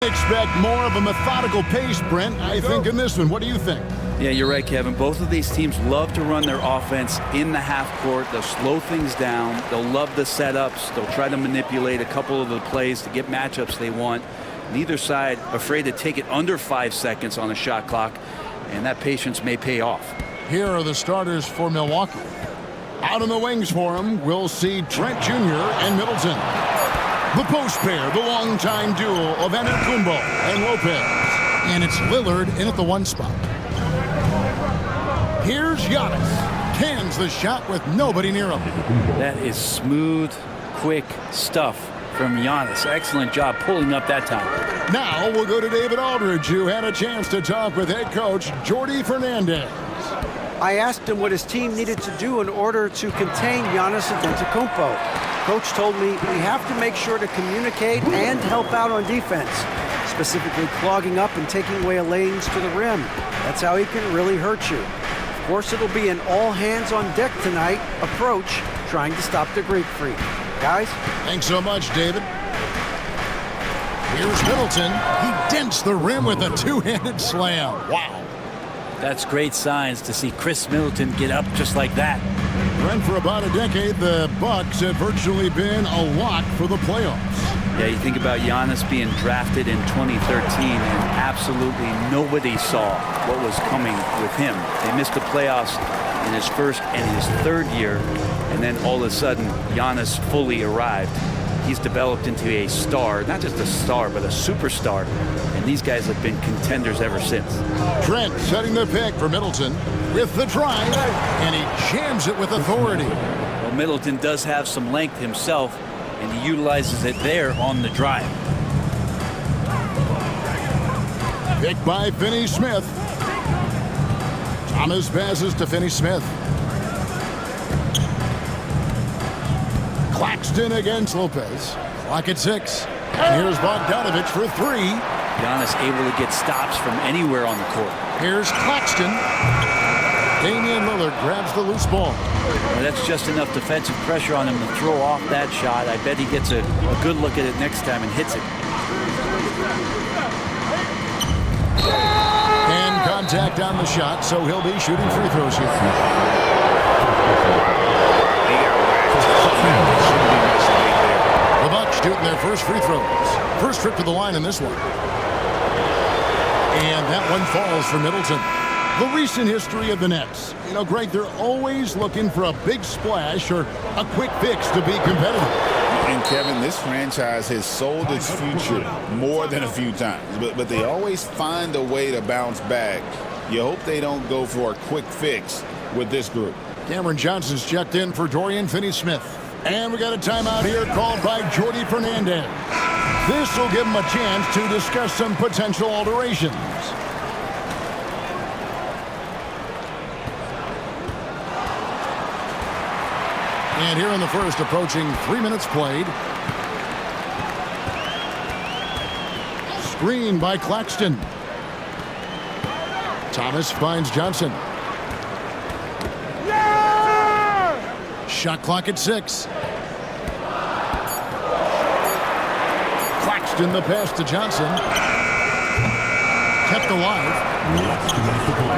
Expect more of a methodical pace, Brent, I think, in this one. What do you think? Yeah, you're right, Kevin. Both of these teams love to run their offense in the half court. They'll slow things down. They'll love the setups. They'll try to manipulate a couple of the plays to get matchups they want. Neither side afraid to take it under 5 seconds on the shot clock, and that patience may pay off. Here are the starters for Milwaukee. Out on the wings for him, we'll see Trent Jr. and Middleton. The post pair, the longtime duo of Antetokounmpo and Lopez. And it's Lillard in at the 1 spot. Here's Giannis. Cans the shot with nobody near him. That is smooth, quick stuff from Giannis. Excellent job pulling up that time. Now we'll go to David Aldridge, who had a chance to talk with head coach Jordi Fernandez. I asked him what his team needed to do in order to contain Giannis Antetokounmpo. Coach told me we have to make sure to communicate and help out on defense, specifically clogging up and taking away lanes to the rim. That's how he can really hurt you. Of course, it'll be an all-hands-on-deck tonight approach, trying to stop the Greek Freak. Guys? Thanks so much, David. Here's Middleton. He dents the rim with a two-handed slam. Wow. That's great signs to see Chris Middleton get up just like that. Brent, for about a decade, the Bucks have virtually been a lock for the playoffs. Yeah, you think about Giannis being drafted in 2013, and absolutely nobody saw what was coming with him. They missed the playoffs in his first and his third year, and then all of a sudden, Giannis fully arrived. He's developed into a star, not just a star, but a superstar, and these guys have been contenders ever since. Trent setting the pick for Middleton with the drive, and he jams it with authority. Well, Middleton does have some length himself, and he utilizes it there on the drive. Picked by Finney-Smith. Thomas passes to Finney-Smith. Claxton against Lopez. Clock at 6. And here's Bogdanovich for 3. Giannis able to get stops from anywhere on the court. Here's Claxton. Damian Lillard grabs the loose ball. Well, that's just enough defensive pressure on him to throw off that shot. I bet he gets a good look at it next time and hits it. And contact on the shot, so he'll be shooting free throws here. The Bucks shooting their first free throws. First trip to the line in this one. And that one falls for Middleton. The recent history of the Nets. You know, Greg, they're always looking for a big splash or a quick fix to be competitive. And Kevin, this franchise has sold its future more than a few times, but they always find a way to bounce back. You hope they don't go for a quick fix with this group. Cameron Johnson's checked in for Dorian Finney-Smith. And we got a timeout here called by Jordi Fernandez. This will give him a chance to discuss some potential alterations. And here in the first, approaching 3 minutes played. Screen by Claxton. Thomas finds Johnson. Shot clock at 6. Claxton the pass to Johnson. Kept alive.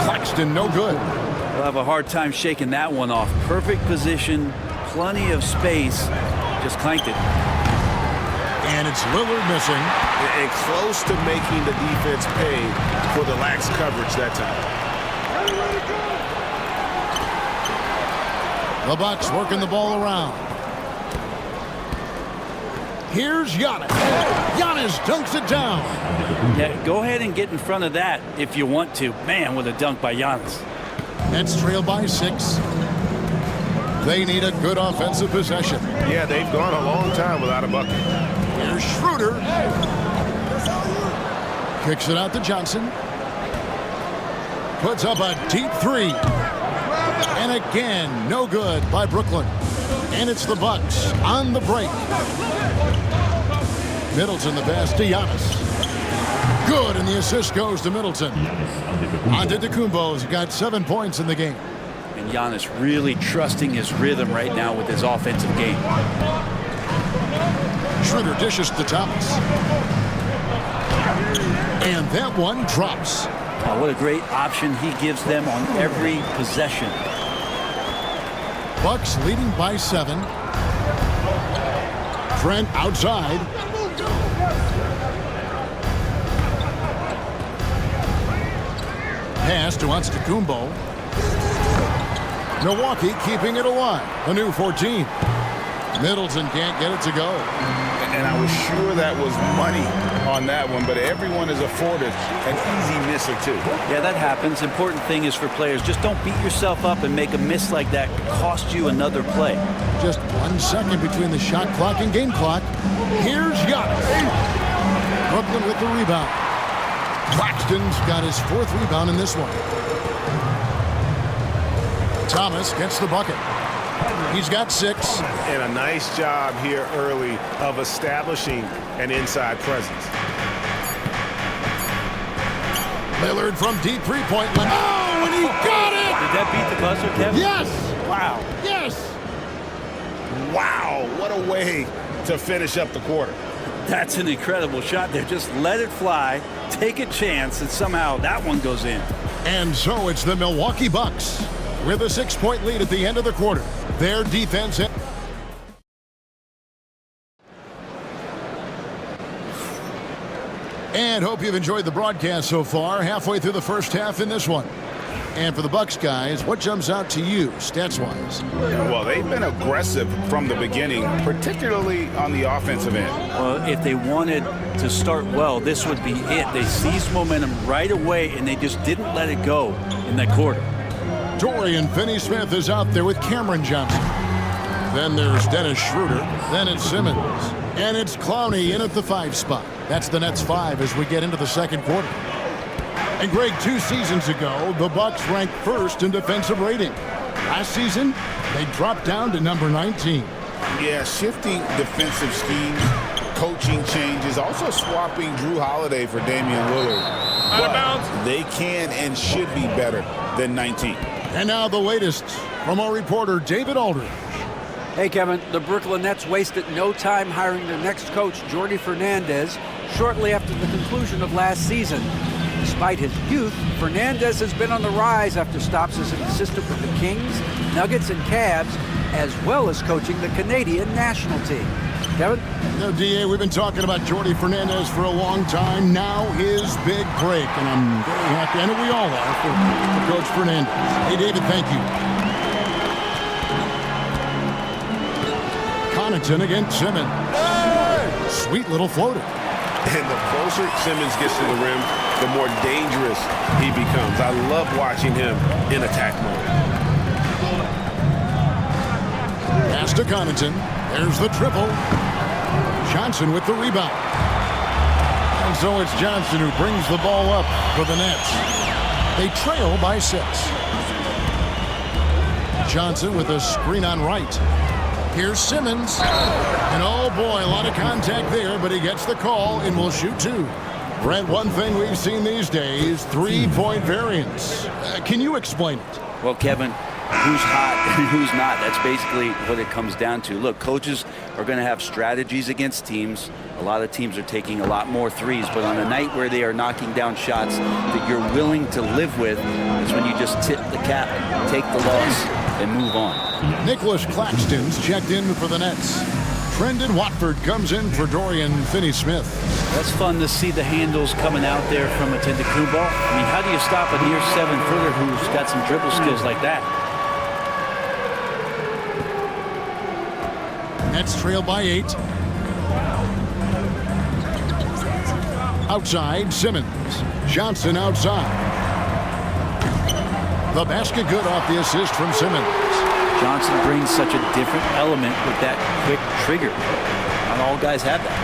Claxton no good. We'll have a hard time shaking that one off. Perfect position, plenty of space. Just clanked it. And it's Lillard missing. And close to making the defense pay for the lax coverage that time. The Bucks working the ball around. Here's Giannis. Giannis dunks it down. Yeah, go ahead and get in front of that if you want to. Man, with a dunk by Giannis. Nets trail by 6. They need a good offensive possession. Yeah, they've gone a long time without a bucket. Here's Schroeder. Kicks it out to Johnson. Puts up a deep 3. And again, no good by Brooklyn. And it's the Bucks on the break. Middleton the pass to Giannis. Good, and the assist goes to Middleton. Antetokounmpo's got 7 points in the game. And Giannis really trusting his rhythm right now with his offensive game. Schroeder dishes to Thomas. And that one drops. Oh, what a great option he gives them on every possession. Bucks leading by 7. Trent outside. Pass to Antetokounmpo. Milwaukee keeping it alive. A new 14. Middleton can't get it to go. And I was sure that was money on that one, but everyone is afforded an easy miss or two. Yeah, that happens. Important thing is for players, just don't beat yourself up and make a miss like that cost you another play. Just 1 second between the shot clock and game clock. Here's Giannis. Brooklyn with the rebound. Claxton's got his 4th rebound in this one. Thomas gets the bucket. He's got 6. And a nice job here early of establishing an inside presence. Lillard from deep three-point line. Oh, and he got it! Did that beat the buzzer, Kevin? Yes! Wow. Yes! Wow, what a way to finish up the quarter. That's an incredible shot there. Just let it fly, take a chance, and somehow that one goes in. And so it's the Milwaukee Bucks with a 6-point lead at the end of the quarter. Their defense. And hope you've enjoyed the broadcast so far. Halfway through the first half in this one. And for the Bucks guys, what jumps out to you stats-wise? Well, they've been aggressive from the beginning, particularly on the offensive end. Well, if they wanted to start well, this would be it. They seized momentum right away, and they just didn't let it go in that quarter. Dorian Finney-Smith is out there with Cameron Johnson. Then there's Dennis Schroeder. Then it's Simmons. And it's Clowney in at the 5 spot. That's the Nets 5 as we get into the second quarter. And Greg, 2 seasons ago, the Bucks ranked 1st in defensive rating. Last season, they dropped down to number 19. Yeah, shifting defensive schemes, coaching changes, also swapping Drew Holiday for Damian Lillard. Out of bounds. They can and should be better than 19. And now the latest from our reporter, David Aldridge. Hey, Kevin, the Brooklyn Nets wasted no time hiring their next coach, Jordi Fernandez, shortly after the conclusion of last season. Despite his youth, Fernandez has been on the rise after stops as an assistant with the Kings, Nuggets, and Cavs, as well as coaching the Canadian national team. Kevin? Now, D.A., we've been talking about Jordi Fernandez for a long time. Now his big break, and I'm very happy, and we all are, for Coach Fernandez. Hey, David, thank you. Connaughton against Simmons. Hey! Sweet little floater. And the closer Simmons gets to the rim, the more dangerous he becomes. I love watching him in attack mode. Pass to Connaughton. There's the triple. Johnson with the rebound. And so it's Johnson who brings the ball up for the Nets. They trail by 6. Johnson with a screen on right. Here's Simmons. And oh boy, a lot of contact there, but he gets the call and will shoot 2. Brent, one thing we've seen these days, 3-point variance. Can you explain it? Well, Kevin, who's hot and who's not? That's basically what it comes down to. Look, coaches are going to have strategies against teams. A lot of teams are taking a lot more threes, but on a night where they are knocking down shots that you're willing to live with is when you just tip the cap, take the loss, and move on. Nicholas Claxton's checked in for the Nets. Brendan Watford comes in for Dorian Finney-Smith. That's fun to see the handles coming out there from Antetokounmpo. I mean, how do you stop a near 7-footer who's got some dribble skills like that? Nets trail by 8. Outside, Simmons. Johnson outside. The basket good off the assist from Simmons. Johnson brings such a different element with that quick trigger. Not all guys have that.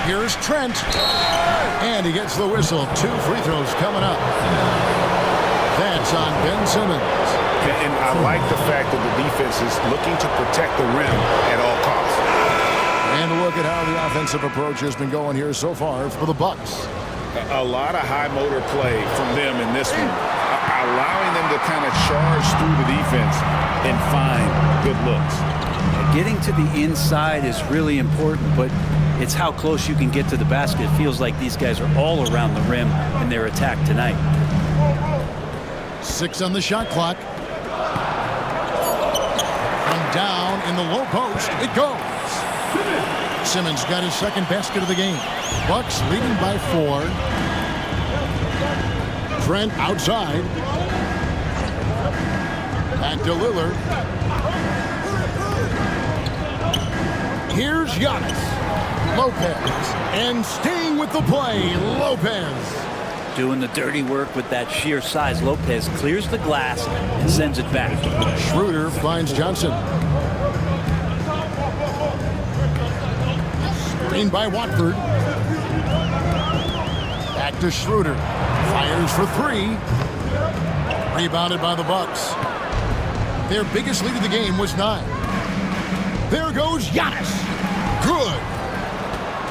Here's Trent. And he gets the whistle. 2 free throws coming up. That's on Ben Simmons. And I like the fact that the defense is looking to protect the rim at all costs. And look at how the offensive approach has been going here so far for the Bucks. A lot of high motor play from them in this one, allowing them to kind of charge through the defense and find good looks. Getting to the inside is really important, but It's how close you can get to the basket. It feels like these guys are all around the rim in their attack tonight. 6 on the shot clock. From down in the low post, it goes. Simmons got his second basket of the game. Bucks leading by 4. Trent outside. Back to Lillard. Here's Giannis. Lopez. And staying with the play, Lopez. Doing the dirty work with that sheer size. Lopez clears the glass and sends it back. Schroeder finds Johnson. Screen by Watford. Back to Schroeder. Fires for 3. Rebounded by the Bucks. Their biggest lead of the game was 9. There goes Giannis. Good.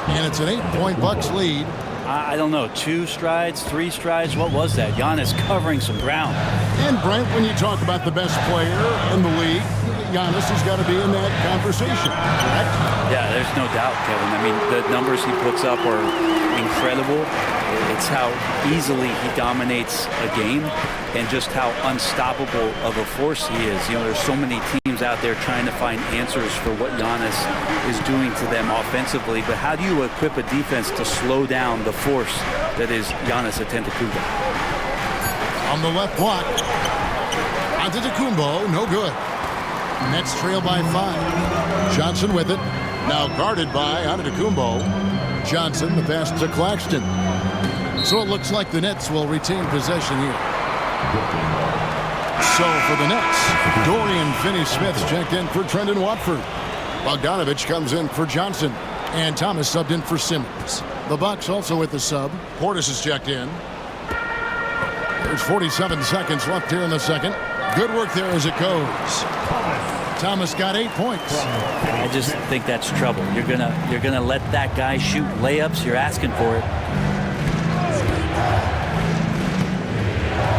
And it's an 8-point Bucks lead. I don't know, 2 strides, 3 strides. What was that? Giannis covering some ground. And Brent, when you talk about the best player in the league, Giannis has got to be in that conversation, correct? Yeah, there's no doubt, Kevin. I mean, the numbers he puts up are incredible. It's how easily he dominates a game and just how unstoppable of a force he is. You know, there's so many teams out there trying to find answers for what Giannis is doing to them offensively, but how do you equip a defense to slow down the force that is Giannis Antetokounmpo? On the left block, Antetokounmpo, no good. Nets trail by 5. Johnson with it. Now guarded by Antetokounmpo. Johnson, the pass to Claxton. So it looks like the Nets will retain possession here. So for the Nets, Dorian Finney-Smith's checked in for Trendon Watford. Bogdanovich comes in for Johnson. And Thomas subbed in for Simmons. The Bucks also with the sub. Portis is checked in. There's 47 seconds left here in the second. Good work there as it goes. Thomas got 8 points. I just think that's trouble. You're gonna let that guy shoot layups. You're asking for it.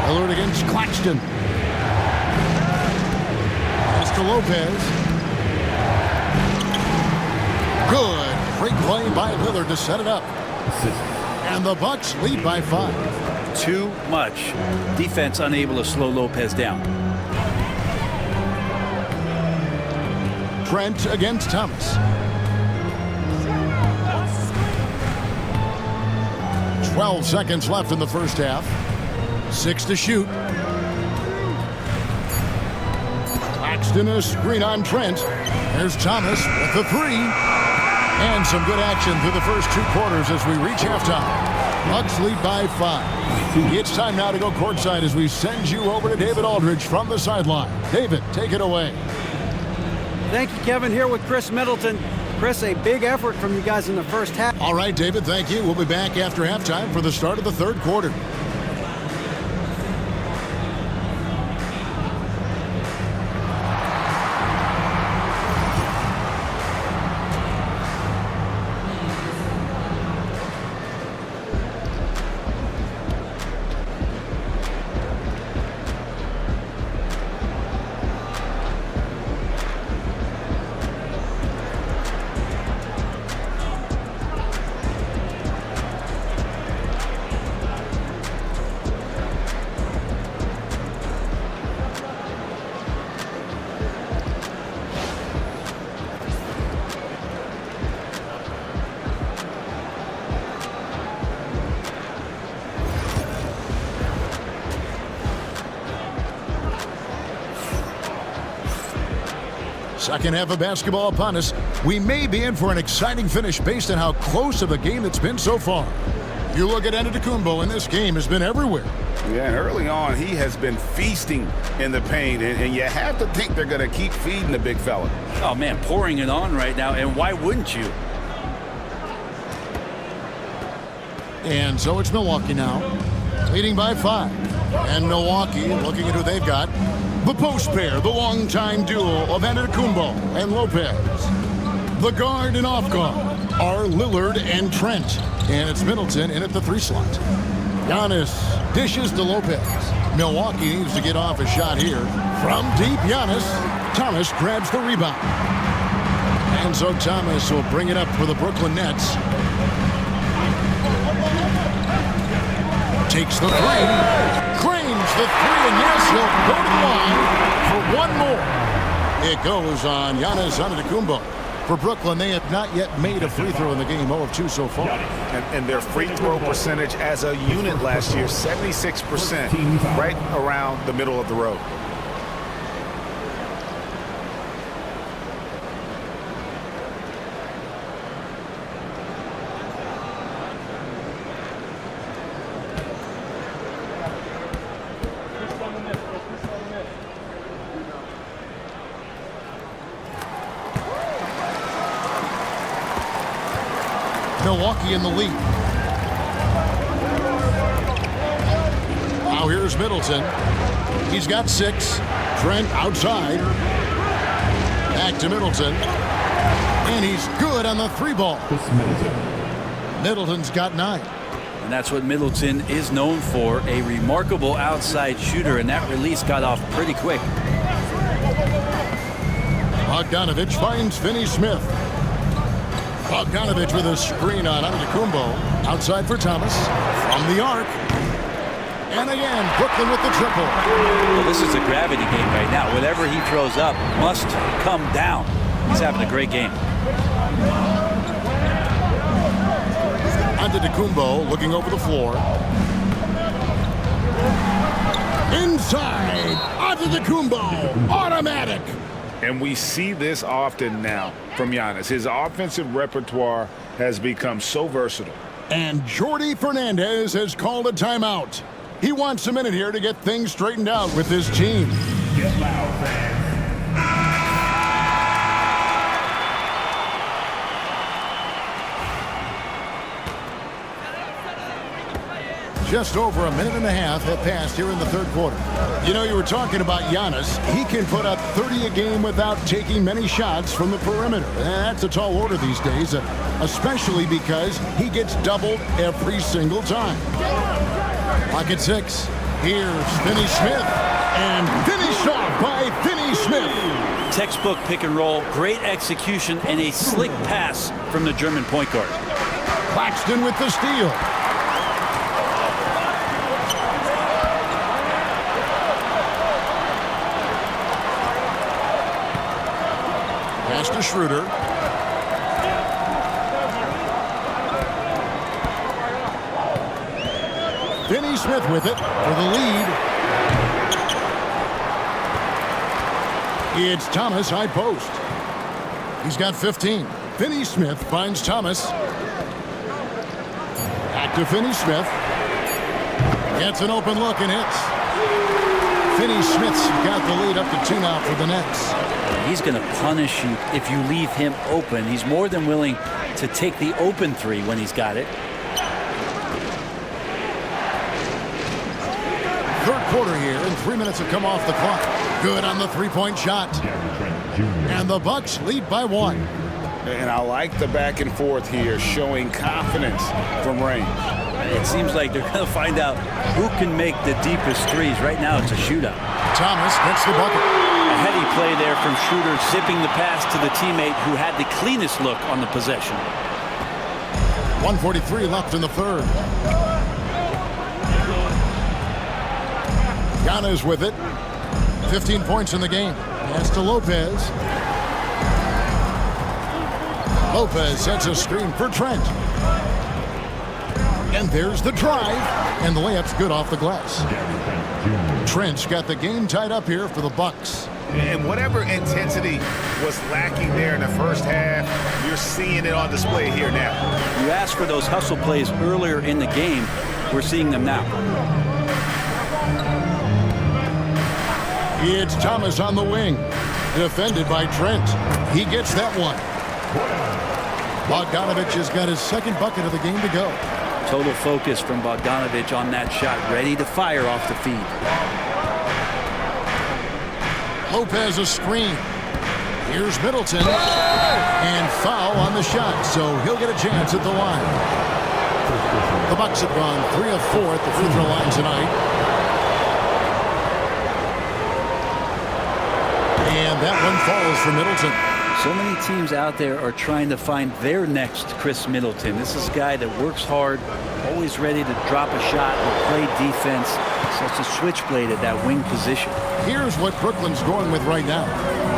Lillard against Claxton. Pass to Lopez. Good. Great play by Lillard to set it up. And the Bucks lead by 5. Too much. Defense unable to slow Lopez down. Trent against Thomas. 12 seconds left in the first half. 6 to shoot. Claxton a screen on Trent. There's Thomas with the 3. And some good action through the first 2 quarters as we reach halftime. Bucks lead by 5. It's time now to go courtside as we send you over to David Aldridge from the sideline. David, take it away. Thank you, Kevin. Here with Chris Middleton. Chris, a big effort from you guys in the first half. All right, David, thank you. We'll be back after halftime for the start of the third quarter. Second half of basketball upon us. We may be in for an exciting finish based on how close of a game it's been so far. You look at Antetokounmpo, and this game has been everywhere. Yeah, and early on, he has been feasting in the paint, and you have to think they're going to keep feeding the big fella. Oh, man, pouring it on right now, and why wouldn't you? And so it's Milwaukee now, leading by 5. And Milwaukee, looking at who they've got, the post pair, the longtime duo of Antetokounmpo and Lopez. The guard and off guard are Lillard and Trent. And it's Middleton in at the 3 slot. Giannis dishes to Lopez. Milwaukee needs to get off a shot here. From deep, Giannis. Thomas grabs the rebound. And so Thomas will bring it up for the Brooklyn Nets. Takes the three. Cranes the three, and yes, he'll go to the line for one more. It goes on Giannis Antetokounmpo. For Brooklyn, they have not yet made a free throw in the game, 0 of 2 so far. And their free throw percentage as a unit last year, 76%, right around the middle of the road. Milwaukee in the lead. Now here's Middleton. He's got 6. Trent outside. Back to Middleton. And he's good on the 3 ball. Middleton's got 9. And that's what Middleton is known for, a remarkable outside shooter, and that release got off pretty quick. Bogdanovich finds Finney-Smith. Bogdanovich with a screen on Antetokounmpo. Outside for Thomas. From the arc. And again, Brooklyn with the triple. Well, this is a gravity game right now. Whatever he throws up must come down. He's having a great game. Antetokounmpo looking over the floor. Inside. Antetokounmpo. Automatic. And we see this often now from Giannis. His offensive repertoire has become so versatile. And Jordi Fernandez has called a timeout. He wants a minute here to get things straightened out with his team. Get loud, fans. Just over a minute and a half have passed here in the third quarter. You know, you were talking about Giannis. He can put up 30 a game without taking many shots from the perimeter. That's a tall order these days, especially because he gets doubled every single time. Clock at 6. Here's Finney-Smith. And finished off by Finney-Smith. Textbook pick and roll, great execution, and a slick pass from the German point guard. Claxton with the steal. Pass to Schroeder. Finney-Smith with it for the lead. It's Thomas high post. He's got 15. Finney-Smith finds Thomas. Back to Finney-Smith. Gets an open look and hits. Finney-Smith's got the lead up to 2 now for the Nets. He's going to punish you if you leave him open. He's more than willing to take the open 3 when he's got it. Third quarter here, and 3 minutes have come off the clock. Good on the 3-point shot. And the Bucks lead by 1. And I like the back and forth here, showing confidence from range. It seems like they're going to find out who can make the deepest threes. Right now, it's a shootout. Thomas gets the bucket. A heady play there from Schroeder, zipping the pass to the teammate who had the cleanest look on the possession. 1:43 left in the third. Giannis with it. 15 points in the game. Pass to Lopez. Lopez sets a screen for Trent. And there's the drive. And the layup's good off the glass. Trent's got the game tied up here for the Bucks. And whatever intensity was lacking there in the first half, you're seeing it on display here now. You asked for those hustle plays earlier in the game. We're seeing them now. It's Thomas on the wing. Defended by Trent. He gets that one. Bogdanovich has got his second bucket of the game to go. Total focus from Bogdanovich on that shot, ready to fire off the feed. Lopez a screen. Here's Middleton. And foul on the shot, so he'll get a chance at the line. The Bucks have gone 3 of 4 at the free throw line tonight. And that one falls for Middleton. So many teams out there are trying to find their next Chris Middleton. This is a guy that works hard, always ready to drop a shot or play defense. Such a switchblade at that wing position. Here's what Brooklyn's going with right now.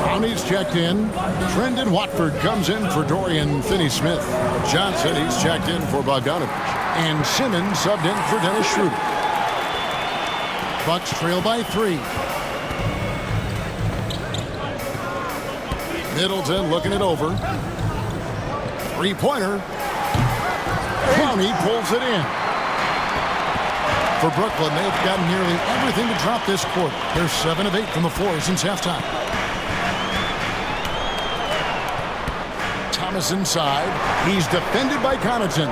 Brownie's checked in. Trendon Watford comes in for Dorian Finney-Smith. Johnson, he's checked in for Bogdanovich. And Simmons subbed in for Dennis Schroeder. Bucks trail by 3. Middleton looking it over. Three-pointer. Brownie pulls it in. For Brooklyn, they've gotten nearly everything to drop this quarter. They're 7 of 8 from the floor since halftime. Thomas inside. He's defended by Connaughton.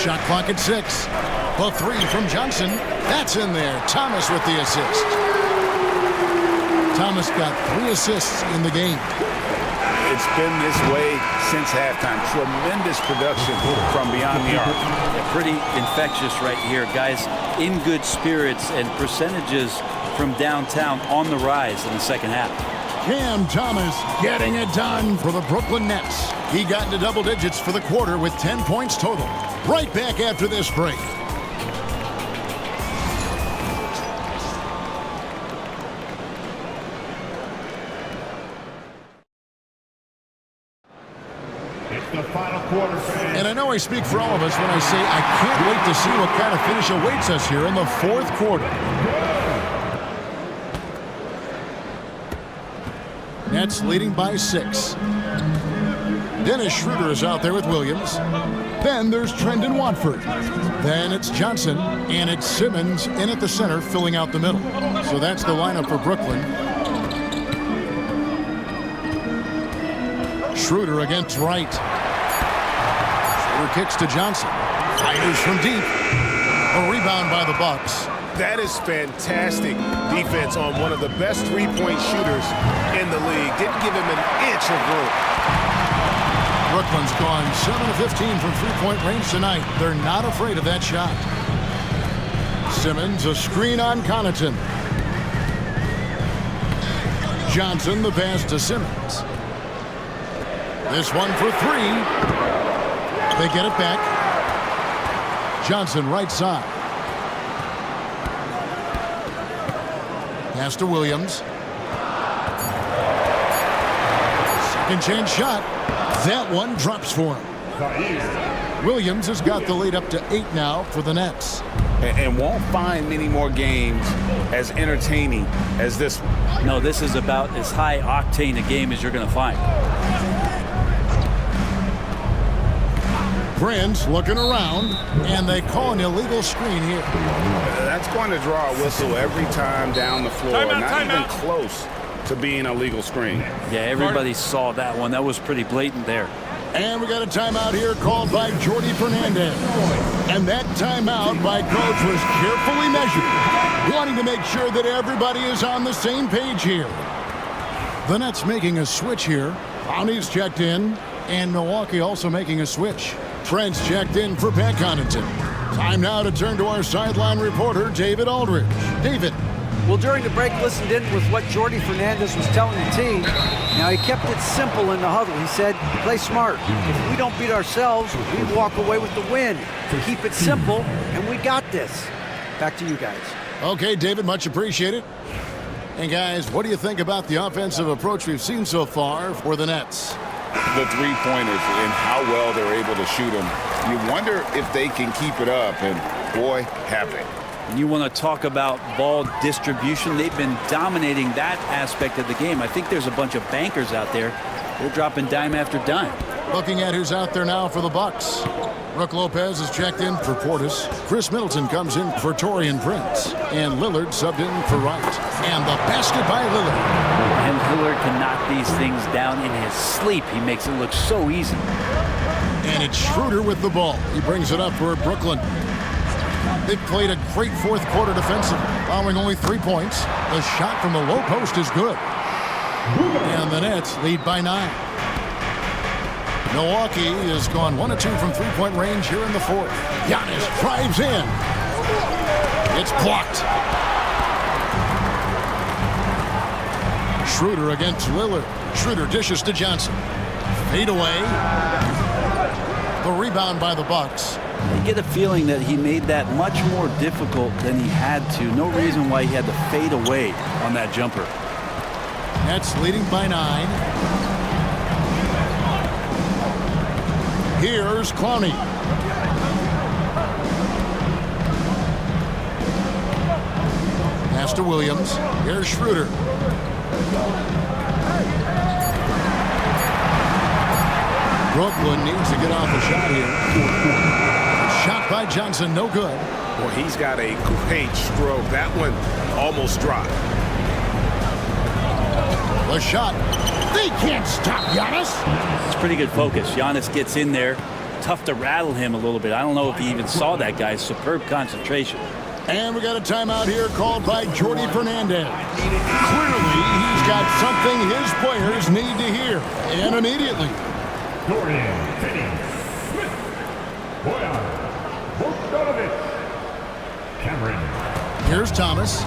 Shot clock at 6. The 3 from Johnson. That's in there. Thomas with the assist. Thomas got 3 assists in the game. It's been this way since halftime. Tremendous production from beyond the arc. Yeah, pretty infectious right here. Guys in good spirits and percentages from downtown on the rise in the second half. Cam Thomas getting it done for the Brooklyn Nets. He got into double digits for the quarter with 10 points total. Right back after this break. The final quarter, fans. And I know I speak for all of us when I say I can't wait to see what kind of finish awaits us here in the fourth quarter. Nets leading by 6. Dennis Schroeder is out there with Williams. Then there's Trendon Watford. Then it's Johnson, and it's Simmons in at the center filling out the middle. So that's the lineup for Brooklyn. Schroeder against Wright. Schroeder kicks to Johnson. Fires from deep. A rebound by the Bucks. That is fantastic defense on one of the best three-point shooters in the league. Didn't give him an inch of room. Brooklyn's gone 7 of 15 from three-point range tonight. They're not afraid of that shot. Simmons, a screen on Connaughton. Johnson, the pass to Simmons. This one for 3. They get it back. Johnson right side. Pass to Williams. Second chance shot. That one drops for him. Williams has got the lead up to 8 now for the Nets. And won't find many more games as entertaining as this one. No, this is about as high octane a game as you're going to find. Prince looking around, and they call an illegal screen here. That's going to draw a whistle every time down the floor. Not even close to being a legal screen. Yeah, everybody saw that one. That was pretty blatant there. And we got a timeout here called by Jordi Fernandez. And that timeout by coach was carefully measured, wanting to make sure that everybody is on the same page here. The Nets making a switch here. Brownie's checked in, and Milwaukee also making a switch. Trent's checked in for Pat Connaughton. Time now to turn to our sideline reporter, David Aldridge. David. Well, during the break, listened in with what Jordi Fernandez was telling the team. Now, he kept it simple in the huddle. He said, play smart. If we don't beat ourselves, we walk away with the win. Keep it simple, and we got this. Back to you guys. Okay, David, much appreciated. And guys, what do you think about the offensive approach we've seen so far for the Nets? The three-pointers and how well they're able to shoot them. You wonder if they can keep it up, and boy, have they. And you want to talk about ball distribution. They've been dominating that aspect of the game. I think there's a bunch of bankers out there. They're dropping dime after dime. Looking at who's out there now for the Bucks. Brook Lopez is checked in for Portis. Chris Middleton comes in for Taurean Prince. And Lillard subbed in for Wright. And the basket by Lillard. And Lillard can knock these things down in his sleep. He makes it look so easy. And it's Schroeder with the ball. He brings it up for Brooklyn. They've played a great fourth quarter defensively, allowing only 3 points. The shot from the low post is good. And the Nets lead by 9. Milwaukee has gone 1 of 2 from three-point range here in the fourth. Giannis drives in. It's blocked. Schroeder against Lillard. Schroeder dishes to Johnson. Fade away. The rebound by the Bucks. I get a feeling that he made that much more difficult than he had to. No reason why he had to fade away on that jumper. Nets leading by 9. Here's Clowney. Pass to Williams. Here's Schroeder. Brooklyn needs to get off a shot here. Shot by Johnson, no good. Well, he's got a great stroke. That one almost dropped. The shot. They can't stop Giannis. It's pretty good focus. Giannis gets in there. Tough to rattle him a little bit. I don't know if he even saw that guy's superb concentration. And we got a timeout here called by Jordi Fernandez. Clearly, he's got something his players need to hear. And immediately. Dorian Finney-Smith. Boyan Bogdanovic. Cameron. Here's Thomas.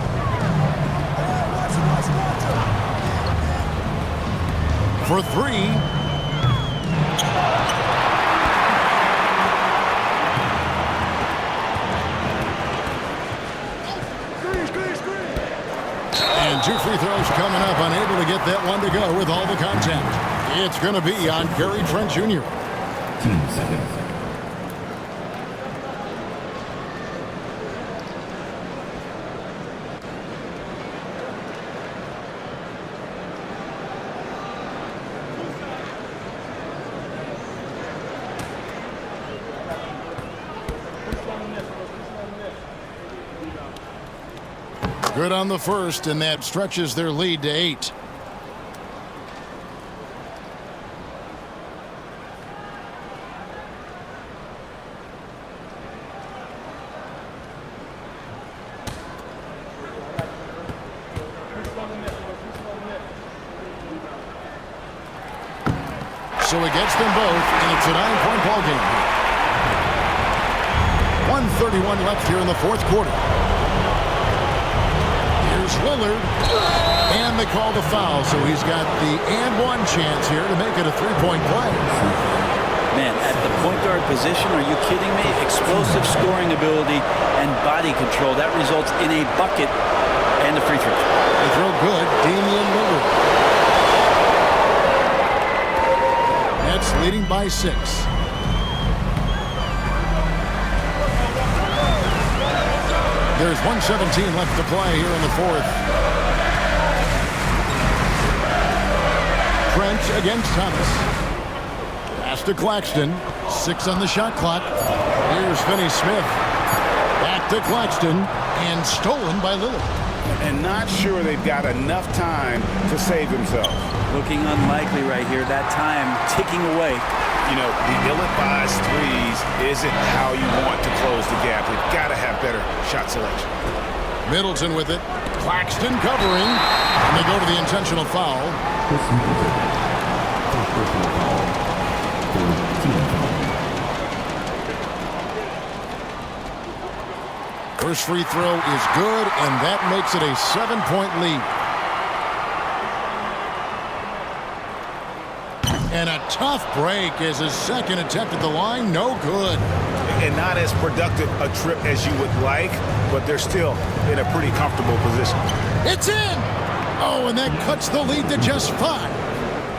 For 3. And 2 free throws coming up, unable to get that one to go with all the contact. It's going to be on Gary Trent Jr. 10 seconds. Good on the first, and that stretches their lead to 8. So he gets them both, and it's a 9-point ball game. 1:31 left here in the fourth quarter. Here's Lillard, and they call the foul, so he's got the and-one chance here to make it a 3-point play. Man, at the point guard position, are you kidding me? Explosive scoring ability and body control. That results in a bucket and a free throw. They throw good, Damian Lillard. Nets leading by 6. There's 1:17 left to play here in the fourth. Trent against Thomas. Pass to Claxton. 6 on the shot clock. Here's Finney-Smith. Back to Claxton. And stolen by Lillard. And not sure they've got enough time to save themselves. Looking unlikely right here. That time ticking away. You know, the ill-advised threes isn't how you want to close the gap. They've got to have better shot selection. Middleton with it. Claxton covering. And they go to the intentional foul. First free throw is good, and that makes it a 7-point lead. And a tough break as his second attempt at the line, no good. And not as productive a trip as you would like, but they're still in a pretty comfortable position. It's in! Oh, and that cuts the lead to just 5.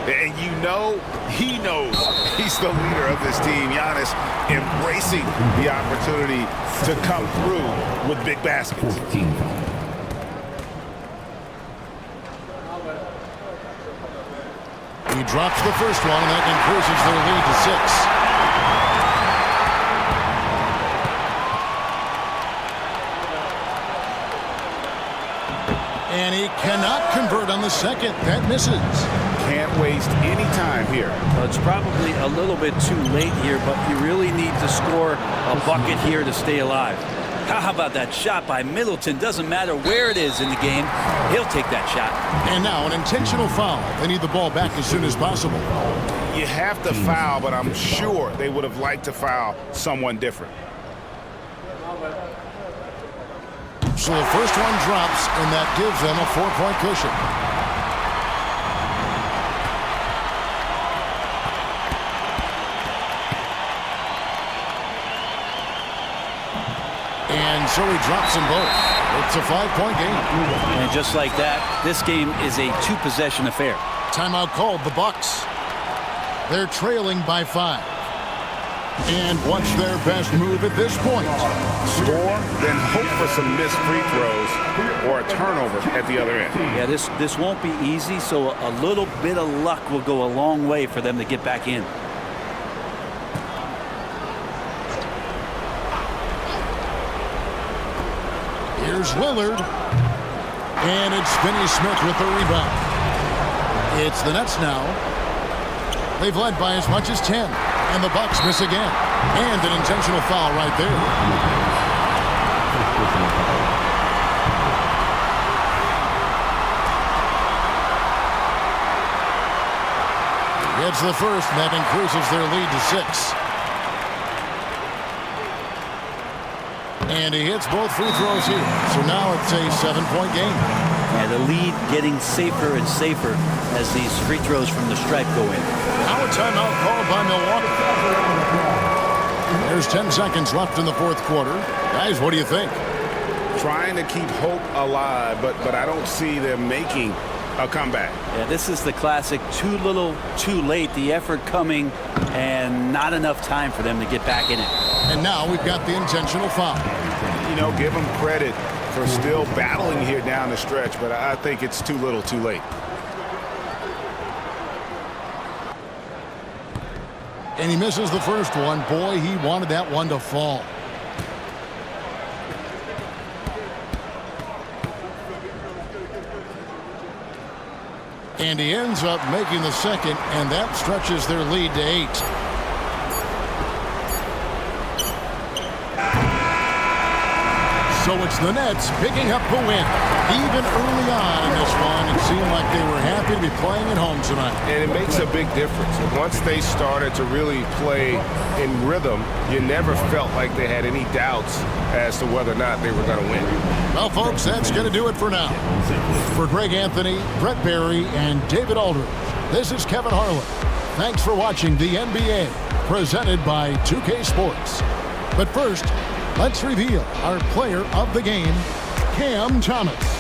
And you know, he knows he's the leader of this team. Giannis embracing the opportunity to come through with big baskets. 14. He drops the first one, and that increases their lead to 6. And he cannot convert on the second. That misses. Can't waste any time here. Well, it's probably a little bit too late here, but you really need to score a bucket here to stay alive. How about that shot by Middleton? Doesn't matter where it is in the game. He'll take that shot. And now an intentional foul. They need the ball back as soon as possible. You have to foul, but I'm sure they would have liked to foul someone different. So the first one drops, and that gives them a 4-point cushion. and so he drops them both. It's a 5-point game. And just like that, this game is a 2-possession affair. Timeout called, the Bucks. They're trailing by 5. And what's their best move at this point? Score, then hope for some missed free throws or a turnover at the other end. Yeah, this won't be easy, so a little bit of luck will go a long way for them to get back in. Here's Lillard. And it's Finney-Smith with the rebound. It's the Nets now. They've led by as much as 10. And the Bucks miss again. And an intentional foul right there. Gets the first, and that increases their lead to 6. And he hits both free throws here. So now it's a 7-point game. Yeah, the lead getting safer and safer as these free throws from the stripe go in. Now a timeout called by Milwaukee. There's 10 seconds left in the fourth quarter. Guys, what do you think? Trying to keep hope alive, but I don't see them making a comeback. Yeah, this is the classic too little, too late. The effort coming and not enough time for them to get back in it. And now we've got the intentional foul. You know, give them credit for still battling here down the stretch, but I think it's too little, too late. And he misses the first one. Boy, he wanted that one to fall. And he ends up making the second, and that stretches their lead to 8. So it's the Nets picking up the win. Even early on in this one, it seemed like they were happy to be playing at home tonight. And it makes a big difference. Once they started to really play in rhythm, you never felt like they had any doubts as to whether or not they were going to win. Well, folks, that's going to do it for now. For Greg Anthony, Brett Barry, and David Aldridge, this is Kevin Harlan. Thanks for watching the NBA, presented by 2K Sports. But first, let's reveal our player of the game, Cam Thomas.